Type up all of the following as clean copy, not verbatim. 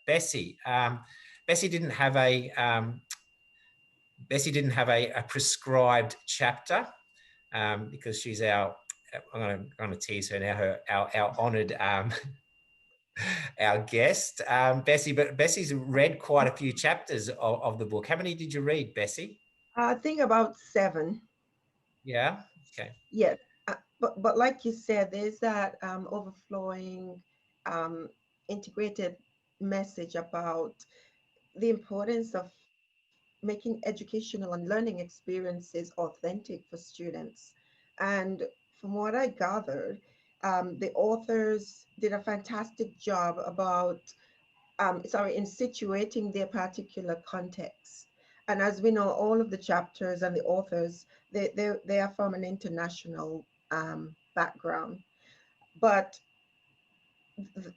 Bessie. Bessie didn't have a prescribed chapter because she's our. I'm going to tease her now. Our honoured our guest, Bessie. But Bessie's read quite a few chapters of the book. How many did you read, Bessie? I think about 7. Yeah. Okay. Yeah, but like you said, there's that overflowing, um, integrated message about the importance of making educational and learning experiences authentic for students. And from what I gathered, the authors did a fantastic job about, in situating their particular context. And as we know, all of the chapters and the authors, they are from an international background. But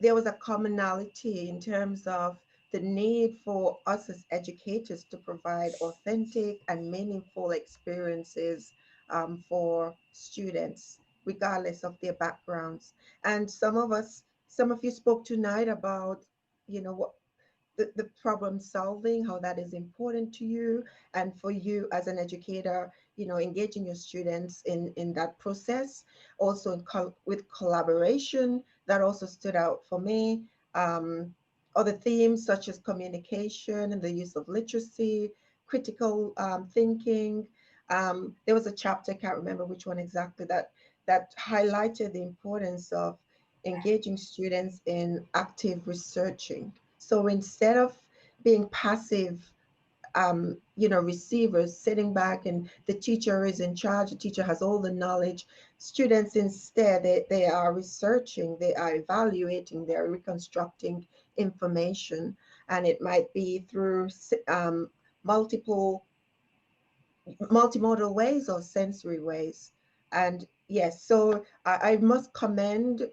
there was a commonality in terms of the need for us as educators to provide authentic and meaningful experiences for students, regardless of their backgrounds. And some of you spoke tonight about, what the problem solving, how that is important to you, and for you as an educator, engaging your students in that process. Also with collaboration, that also stood out for me. um, Other themes such as communication and the use of literacy, critical thinking. There was a chapter, I can't remember which one exactly, that highlighted the importance of engaging students in active researching. So instead of being passive, receivers sitting back and the teacher is in charge, the teacher has all the knowledge, students instead, they are researching, they are evaluating, they're reconstructing information. And it might be through multiple, multimodal ways or sensory ways. And yes, so I must commend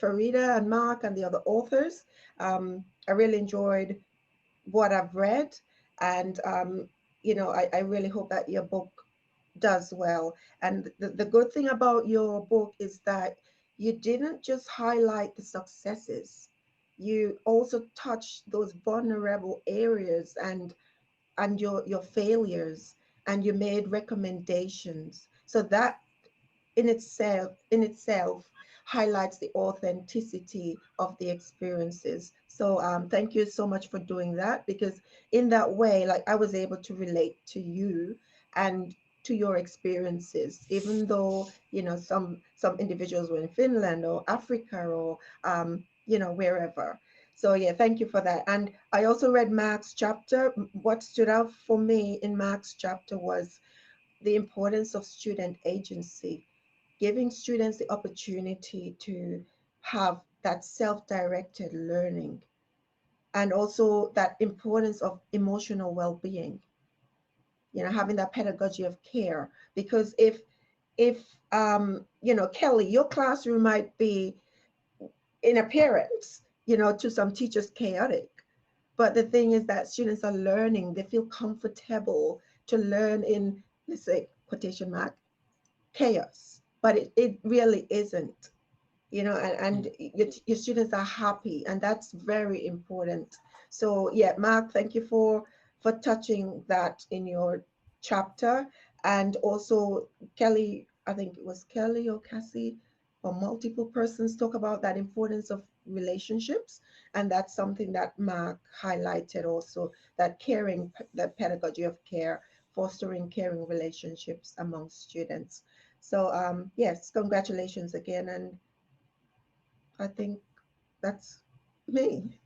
Farida and Mark and the other authors. I really enjoyed what I've read, and I really hope that your book does well. And the good thing about your book is that you didn't just highlight the successes, you also touched those vulnerable areas and your failures, and you made recommendations. So that in itself highlights the authenticity of the experiences. So thank you so much for doing that, because in that way, like, I was able to relate to you and to your experiences, even though some individuals were in Finland or Africa or wherever. So yeah, thank you for that. And I also read Mark's chapter. What stood out for me in Mark's chapter was the importance of student agency, giving students the opportunity to have that self-directed learning, and also that importance of emotional well-being, having that pedagogy of care. Because if Kelly, your classroom might be in appearance, to some teachers chaotic, but the thing is that students are learning, they feel comfortable to learn in, let's say, quotation mark, chaos, but it really isn't, and your students are happy, and that's very important. So yeah, Mark, thank you for touching that in your chapter. And also Kelly, I think it was Kelly or Cassie, or multiple persons talk about that importance of relationships, and that's something that Mark highlighted also, that caring, the pedagogy of care, fostering caring relationships among students. So yes, congratulations again. And I think that's me.